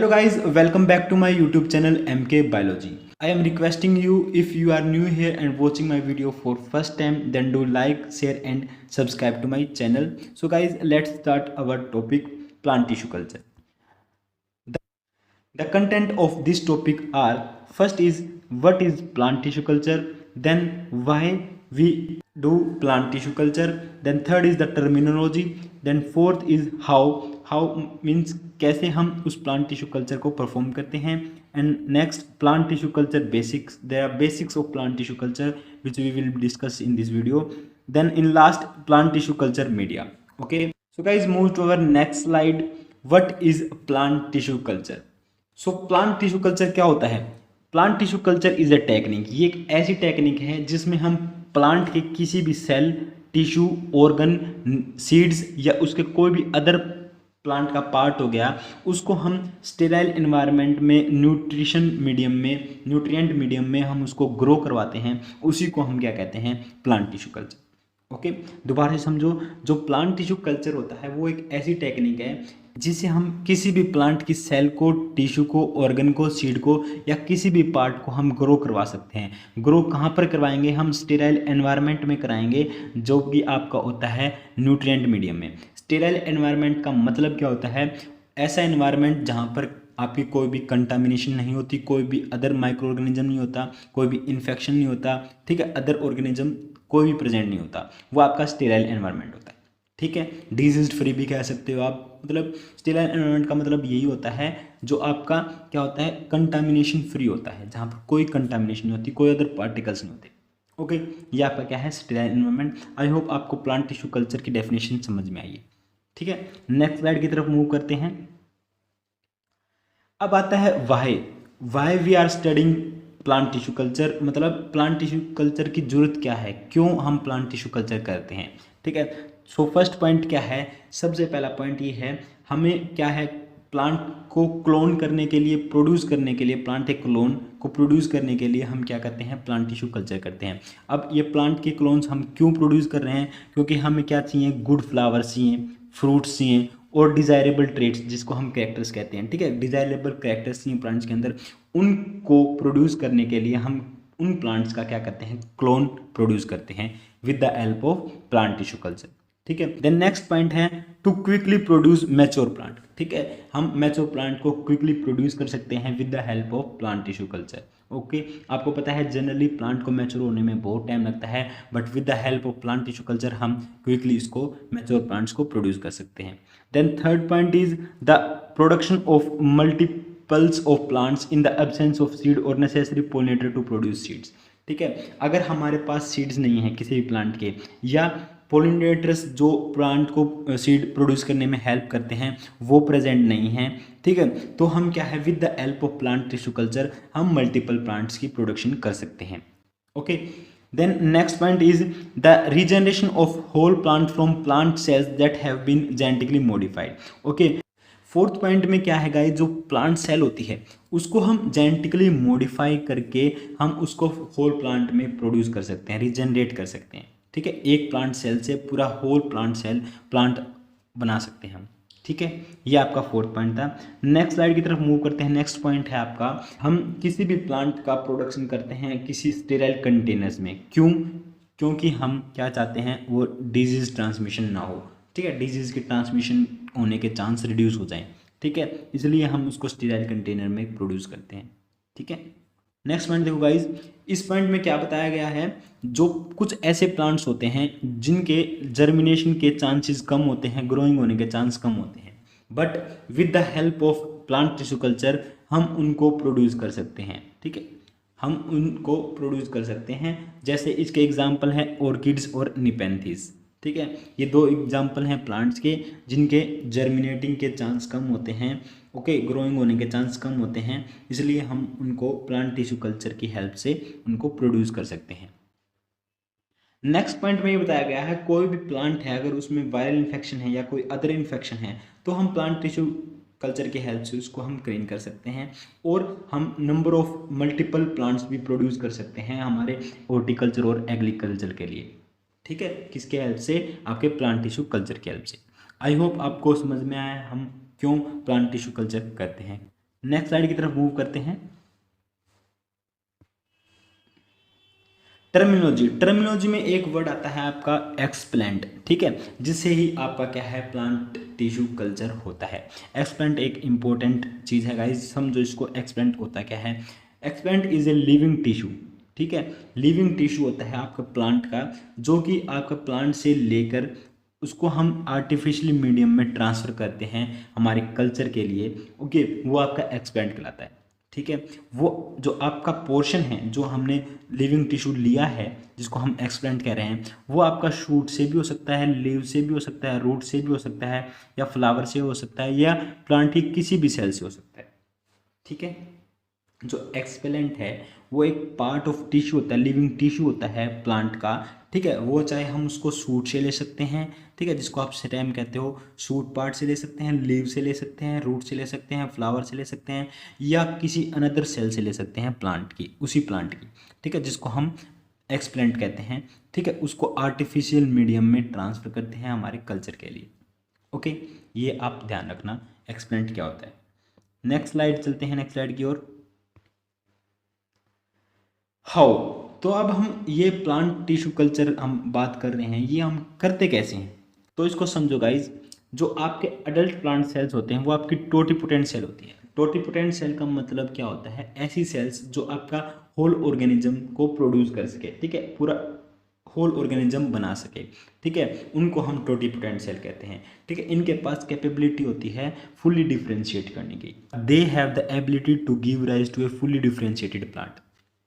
Hello guys, welcome back to my YouTube channel MK Biology. I am requesting you, if you are new here and watching my video for first time, then do like, share and subscribe to my channel. So guys, let's start our topic, plant tissue culture. The content of this topic are, first is what is plant tissue culture, then why we do plant tissue culture, then third is the terminology, then fourth is how means कैसे हम उस plant tissue culture को perform करते हैं, and next plant tissue culture basics, there are basics of plant tissue culture which we will discuss in this video, then in last plant tissue culture media. Okay, so guys, move to our next slide. What is plant tissue culture? So plant tissue culture क्या होता है? Plant tissue culture is a technique, ये एक ऐसी technique है जिसमें हम plant के किसी भी सेल, टिश्यू, ऑर्गन, सीड्स या उसके कोई भी अदर प्लांट का पार्ट हो गया, उसको हम स्टेराइल एनवायरनमेंट में न्यूट्रिएंट मीडियम में हम उसको ग्रो करवाते हैं, उसी को हम क्या कहते हैं? Plant tissue culture. ओके, दोबारा से समझो, जो प्लांट टिश्यू कल्चर होता है वो एक ऐसी टेक्निक है जिसे हम किसी भी प्लांट की सेल को, टिश्यू को, ऑर्गन को, सीड को या किसी भी पार्ट को हम ग्रो करवा सकते हैं। ग्रो कहाँ पर करवाएंगे? हम स्टेराइल एनवायरनमेंट में कराएंगे, जो कि आपका होता है न्यूट्रिएंट मीडियम में। स्टेराइल एनवायरनमेंट का मतलब क्या होता है? ऐसा एनवायरनमेंट जहाँ पर आपकी कोई भी कंटामिनेशन नहीं होती, कोई भी अदर माइक्रो ऑर्गेनिज्म नहीं होता, कोई भी इन्फेक्शन नहीं होता, ठीक है, अदर ऑर्गेनिज्म कोई भी प्रेजेंट नहीं होता, वो आपका स्टेराइल एनवायरनमेंट होता है। ठीक है, डिजीज फ्री भी कह सकते हो आप। मतलब स्टेराइल एनवायरनमेंट का मतलब यही होता है जो आपका क्या होता है? कंटामिनेशन फ्री होता है, जहाँ पर कोई कंटामिनेशन नहीं होती, कोई अदर पार्टिकल्स नहीं होते। ओके, ये आपका क्या है? Sterile environment. आई होप आपको प्लांट टिश्यू कल्चर की डेफिनेशन समझ में आई है। ठीक है, नेक्स्ट स्लाइड की तरफ मूव करते हैं। अब आता है why we are studying plant tissue culture, मतलब प्लांट टिश्यू कल्चर की जरूरत क्या है, क्यों हम प्लांट टिश्यू कल्चर करते हैं। ठीक है, सो फर्स्ट पॉइंट क्या है? सबसे पहला पॉइंट ये है, हमें क्या है? प्लांट को क्लोन करने के लिए, प्रोड्यूस करने के लिए, प्लांट के क्लोन को प्रोड्यूस करने के लिए हम क्या करते हैं? प्लांट टिश्यू कल्चर करते हैं। अब ये प्लांट के क्लोन्स हम क्यों प्रोड्यूस कर रहे हैं? क्योंकि हमें क्या चाहिए? गुड फ्लावर्स चाहिए, फ्रूट्स चाहिए और डिज़ायरेबल ट्रेट्स, जिसको हम कैरेक्टर्स कहते हैं। ठीक है, डिज़ायरेबल कैरेक्टर्स चाहिए प्लांट्स के अंदर, उनको प्रोड्यूस करने के लिए हम उन प्लांट्स का क्या करते हैं? क्लोन प्रोड्यूस करते हैं with the help of plant tissue culture. ठीक है, देन नेक्स्ट पॉइंट है to quickly produce mature plant. ठीक है, हम मैच्योर प्लांट को क्विकली प्रोड्यूस कर सकते हैं with the help of plant tissue culture. Okay, आपको पता है जनरली प्लांट को मैच्योर होने में बहुत टाइम लगता है, but with the help of plant tissue culture हम क्विकली इसको मैच्योर प्लांट्स को प्रोड्यूस कर सकते हैं। Then third point is the production of multiples of plants in the absence of seed और necessary pollinator to produce seeds. ठीक है, अगर हमारे पास सीड्स नहीं है किसी भी प्लांट के, या पोलिनेटर्स जो प्लांट को सीड प्रोड्यूस करने में हेल्प करते हैं वो प्रेजेंट नहीं हैं, ठीक है, तो हम क्या है? With the help of plant tissue culture हम मल्टीपल प्लांट्स की प्रोडक्शन कर सकते हैं। Okay, then next point is the regeneration of whole plant from plant cells that have been genetically modified. Okay, fourth point में क्या है guys? जो plant cell होती है उसको हम जेनेटिकली मॉडिफाई करके हम उसको होल प्लांट में प्रोड्यूस कर सकते हैं, रीजनरेट कर सकते हैं। ठीक है, एक प्लांट सेल से पूरा होल प्लांट बना सकते हैं हम। ठीक है, ये आपका फोर्थ पॉइंट था। नेक्स्ट स्लाइड की तरफ मूव करते हैं। नेक्स्ट पॉइंट है आपका, हम किसी भी प्लांट का प्रोडक्शन करते हैं किसी स्टेराइल कंटेनर्स में। क्यों? क्योंकि हम क्या चाहते हैं? वो डिजीज ट्रांसमिशन ना हो। ठीक है, डिजीज के ट्रांसमिशन होने के चांस रिड्यूस हो जाएं। ठीक है, इसलिए हम उसको स्टेराइल कंटेनर में प्रोड्यूस करते हैं। ठीक है, नेक्स्ट पॉइंट देखो गाइज, इस पॉइंट में क्या बताया गया है? जो कुछ ऐसे प्लांट्स होते हैं जिनके जर्मिनेशन के चांसेस कम होते हैं, ग्रोइंग होने के चांस कम होते हैं, but with the help of plant tissue culture हम उनको प्रोड्यूस कर सकते हैं। ठीक है, हम उनको प्रोड्यूस कर सकते हैं। जैसे इसके एग्जाम्पल हैं ऑर्किड्स और निपेंथीज। ठीक है, ये दो एग्जाम्पल हैं प्लांट्स के जिनके जर्मिनेटिंग के चांस कम होते हैं, ओके, ग्रोइंग होने के चांस कम होते हैं, इसलिए हम उनको प्लांट टिश्यू कल्चर की हेल्प से उनको प्रोड्यूस कर सकते हैं। नेक्स्ट पॉइंट में ये बताया गया है, कोई भी प्लांट है अगर उसमें वायरल इन्फेक्शन है या कोई अदर इन्फेक्शन है तो हम प्लांट टिश्यू कल्चर की हेल्प से उसको हम क्लीन कर सकते हैं, और हम नंबर ऑफ मल्टीपल प्लांट्स भी प्रोड्यूस कर सकते हैं हमारे हॉर्टिकल्चर और एग्रीकल्चर के लिए। ठीक है, किसके हेल्प से? आपके प्लांट टिश्यू कल्चर की हेल्प से। आई होप आपको समझ में आया हम क्यों प्लांट टिश्यू कल्चर करते हैं। नेक्स्ट स्लाइड की तरफ मूव करते हैं। टर्मिनोलॉजी, टर्मिनोलॉजी में एक वर्ड आता है आपका एक्सप्लेंट, ठीक है, जिससे ही आपका क्या है प्लांट टिश्यू कल्चर होता है। एक्सप्लेंट एक इंपॉर्टेंट चीज़ है गाइस, समझो इसको। एक्सप्लेंट होता क्या है? Explant is a living tissue, ठीक है, लिविंग टिश्यू होता है आपका प्लांट का, जो कि आपका प्लांट से लेकर उसको हम आर्टिफिशियल मीडियम में ट्रांसफ़र करते हैं हमारे कल्चर के लिए, ओके, वो आपका एक्सप्लेंट कहलाता है, ठीक है। वो जो आपका पोर्शन है जो हमने लिविंग टिश्यू लिया है जिसको हम एक्सप्लेंट कह रहे हैं, वो आपका शूट से भी हो सकता है, लीव से भी हो सकता है, रूट से भी हो सकता है, या फ्लावर से हो सकता है, या प्लांट की किसी भी सेल से हो सकता है, ठीक है। जो एक्सपेलेंट है वो एक पार्ट ऑफ टिश्यू होता है, लिविंग टिश्यू होता है प्लांट का, ठीक है। वो चाहे हम उसको सूट से ले सकते हैं, ठीक है, जिसको आप स्टेम कहते हो, सूट पार्ट से ले सकते हैं, लीव से ले सकते हैं, रूट से ले सकते हैं, फ्लावर से ले सकते हैं, या किसी अनदर सेल से ले सकते हैं प्लांट की, उसी प्लांट की, ठीक है, जिसको हम एक्सप्लेंट कहते हैं, ठीक है। उसको आर्टिफिशियल मीडियम में ट्रांसफ़र करते हैं हमारे कल्चर के लिए, ओके। ये आप ध्यान रखना एक्सप्लेंट क्या होता है। नेक्स्ट स्लाइड चलते हैं, नेक्स्ट स्लाइड की ओर। हाउ, तो अब हम ये प्लांट टिश्यू कल्चर हम बात कर रहे हैं, ये हम करते कैसे हैं? तो इसको समझो गाइज, जो आपके अडल्ट प्लांट सेल्स होते हैं वो आपकी टोटीपोटेंट सेल होती है। टोटीपोटेंट सेल का मतलब क्या होता है? ऐसी सेल्स जो आपका होल ऑर्गेनिज्म को प्रोड्यूस कर सके, ठीक है, पूरा होल ऑर्गेनिज्म बना सके, ठीक है, उनको हम टोटीपोटेंट सेल कहते हैं, ठीक है। इनके पास कैपेबिलिटी होती है फुली डिफ्रेंशिएट करने की। They have the ability to give rise to a fully differentiated plant.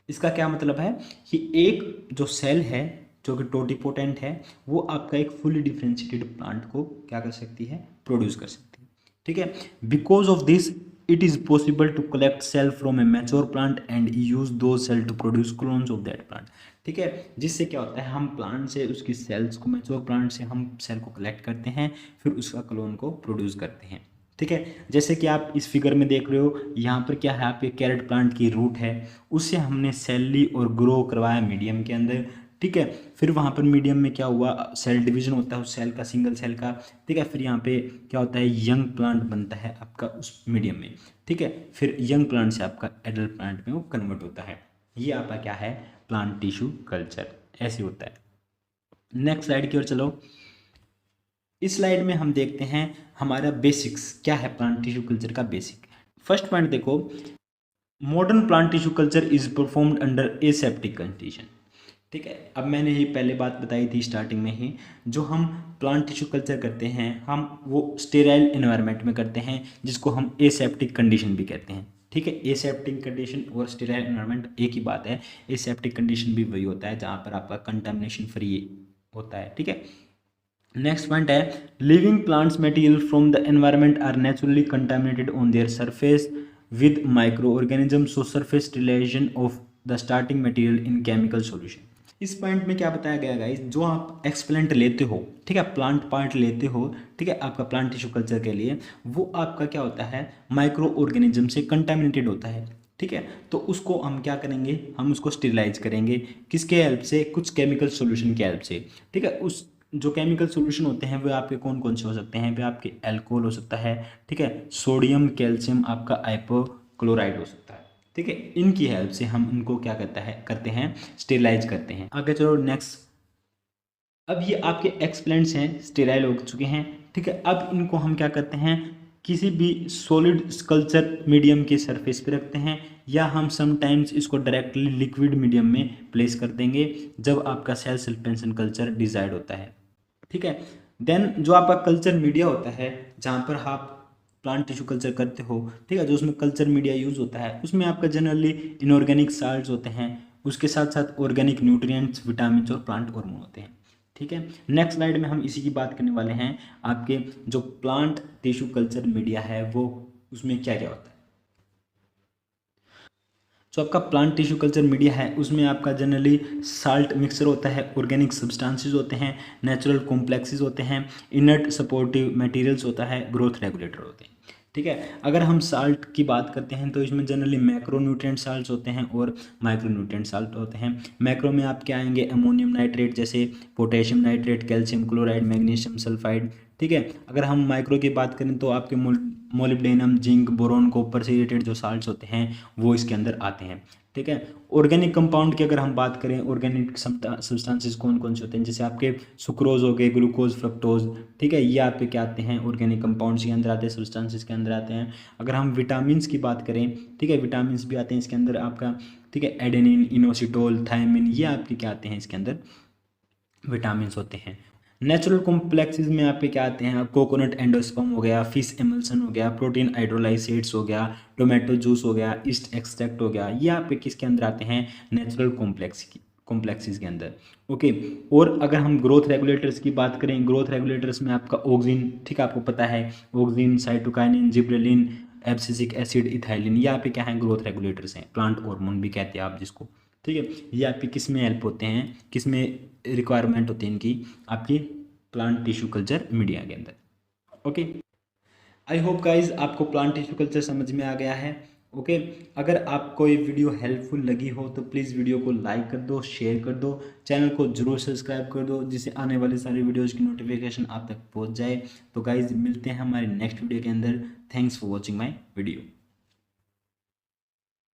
इसका क्या मतलब है कि एक जो सेल है जो कि टोटीपोटेंट है, वो आपका एक फुली डिफ्रेंशिएटेड प्लांट को क्या कर सकती है? प्रोड्यूस कर सकती है, ठीक है। Because of this it is possible to collect cell from a mature plant and use those cell to produce clones of that plant, ठीक है। जिससे क्या होता है, हम प्लांट से उसकी सेल्स को, मैच्योर प्लांट से हम सेल को कलेक्ट करते हैं, फिर उसका क्लोन को प्रोड्यूस करते हैं, ठीक है। जैसे कि आप इस फिगर में देख रहे हो, यहाँ पर क्या है, आपके कैरेट प्लांट की रूट है, उससे हमने सेल ली और ग्रो करवाया मीडियम के अंदर, ठीक है। फिर वहाँ पर मीडियम में क्या हुआ, सेल डिवीजन होता है उस सेल का, सिंगल सेल का, ठीक है। फिर यहाँ पे क्या होता है, यंग प्लांट बनता है आपका उस मीडियम में, ठीक है। फिर यंग प्लांट से आपका एडल्ट प्लांट में वो कन्वर्ट होता है। ये आपका क्या है, प्लांट टिश्यू कल्चर, ऐसे होता है। नेक्स्ट स्लाइड की ओर चलो। इस स्लाइड में हम देखते हैं हमारा बेसिक्स क्या है प्लांट टिश्यू कल्चर का बेसिक। फर्स्ट पॉइंट देखो, modern plant tissue culture is performed under aseptic condition, ठीक है। अब मैंने ये पहले बात बताई थी स्टार्टिंग में ही, जो हम प्लांट टिश्यू कल्चर करते हैं हम वो स्टेराइल एनवायरनमेंट में करते हैं, जिसको हम एसेप्टिक कंडीशन भी कहते हैं, ठीक है। एसेप्टिक कंडीशन और स्टेराइल एनवायरनमेंट एक ही बात है। एसेप्टिक कंडीशन भी वही होता है जहाँ पर आपका कंटामिनेशन फ्री होता है, ठीक है। नेक्स्ट पॉइंट है, living plants material from the environment are naturally contaminated on their surface with micro organism, so surface sterilisation of the starting material in chemical solution. इस पॉइंट में क्या बताया गया गाइस, जो आप एक्सप्लेंट लेते हो, ठीक है, प्लांट पार्ट लेते हो, ठीक है, आपका प्लांट टिश्यू कल्चर के लिए, वो आपका क्या होता है, माइक्रो ऑर्गेनिज्म से कंटामिनेटेड होता है, ठीक है। तो उसको हम क्या करेंगे, हम उसको स्टेरिलाइज करेंगे, किसके हेल्प से? कुछ केमिकल सॉल्यूशन के हेल्प से, ठीक है। उस जो केमिकल सॉल्यूशन होते हैं वे आपके कौन कौन से हो सकते हैं? वे आपके अल्कोहल हो सकता है, ठीक है, सोडियम कैल्शियम आपका हाइपोक्लोराइड हो सकता है, ठीक है। इनकी हेल्प से हम इनको क्या करते हैं, स्टेरिलाइज करते हैं। आगे चलो नेक्स्ट। अब ये आपके एक्सप्लेंट्स हैं, स्टेराइल हो चुके हैं, ठीक है। अब इनको हम क्या करते हैं, किसी भी सॉलिड कल्चर मीडियम के सरफेस पे रखते हैं, या हम समटाइम्स इसको डायरेक्टली लिक्विड मीडियम में प्लेस कर देंगे जब आपका सेल सस्पेंशन कल्चर डिजाइड होता है, ठीक है। देन जो आपका कल्चर मीडिया होता है जहाँ पर आप प्लांट टिश्यू कल्चर करते हो, ठीक है, जो उसमें कल्चर मीडिया यूज होता है उसमें आपका जनरली इनऑर्गेनिक साल्ट्स होते हैं, उसके साथ साथ ऑर्गेनिक न्यूट्रिएंट्स, विटामिन और प्लांट हार्मोन होते हैं, ठीक है। नेक्स्ट स्लाइड में हम इसी की बात करने वाले हैं, आपके जो प्लांट टिश्यू कल्चर मीडिया है वो उसमें क्या क्या होता है। जो आपका प्लांट टिश्यू कल्चर मीडिया है उसमें आपका जनरली साल्ट मिक्सचर होता है, ऑर्गेनिक सब्सटेंसेस होते हैं, नेचुरल कॉम्प्लेक्सेस होते हैं, इनर्ट सपोर्टिव मटेरियल्स होता है, ग्रोथ रेगुलेटर होते हैं, ठीक है। अगर हम साल्ट की बात करते हैं तो इसमें जनरली मैक्रोन्यूट्रिएंट साल्ट्स होते हैं और माइक्रोन्यूट्रिएंट साल्ट होते हैं। मैक्रो में आप क्या आएंगे, अमोनियम नाइट्रेट जैसे potassium nitrate, calcium chloride, magnesium sulphide, ठीक है। अगर हम माइक्रो की बात करें तो आपके मोलिब्डेनम, जिंक, बोरोन, कॉपर से रिलेटेड जो साल्ट्स होते हैं वो इसके अंदर आते हैं, ठीक है। ऑर्गेनिक कंपाउंड की अगर हम बात करें, ऑर्गेनिक सब्सटेंसेस कौन कौन से होते हैं, जैसे आपके सुक्रोज हो गए, ग्लूकोज, फ्रक्टोज, ठीक है, ये आपके क्या आते हैं, ऑर्गेनिक कंपाउंड्स के अंदर आते हैं, सब्सटेंसेस के अंदर आते हैं। अगर हम विटामिन की बात करें, ठीक है, विटामिन भी आते हैं इसके अंदर आपका, ठीक है, एडेनिन, इनोसिटोल, थायमिन, ये आपके क्या आते हैं इसके अंदर, विटामिन होते हैं। नेचुरल कॉम्प्लेक्सेस में आपके क्या आते हैं, कोकोनट एंडोस्पर्म हो गया, फिश एमल्सन हो गया, प्रोटीन हाइड्रोलाइसेट्स हो गया, टोमेटो जूस हो गया, ईस्ट एक्सट्रैक्ट हो गया, ये आपके किसके अंदर आते हैं, नेचुरल कॉम्प्लेक्सेस के अंदर। ओके। और अगर हम ग्रोथ रेगुलेटर्स की बात करें, ग्रोथ रेगुलेटर्स में आपका ऑक्सिन, ठीक है, आपको पता है auxin, cytokinin, gibberellin, abscisic acid, ethylene, ये आपके क्या हैं, ग्रोथ रेगुलेटर्स हैं, प्लांट हार्मोन भी कहते हैं आप जिसको, ठीक है। ये आपकी किस में हेल्प होते हैं, किस में रिक्वायरमेंट होती है इनकी, आपकी प्लांट टिश्यू कल्चर मीडिया के अंदर। ओके, आई होप गाइज आपको प्लांट टिश्यू कल्चर समझ में आ गया है। ओके, अगर आपको ये वीडियो हेल्पफुल लगी हो तो प्लीज़ वीडियो को लाइक कर दो, शेयर कर दो, चैनल को जरूर सब्सक्राइब कर दो, जिससे आने वाली सारी वीडियोज़ की नोटिफिकेशन आप तक पहुंच जाए। तो गाइज मिलते हैं हमारे नेक्स्ट वीडियो के अंदर। Thanks for watching my video.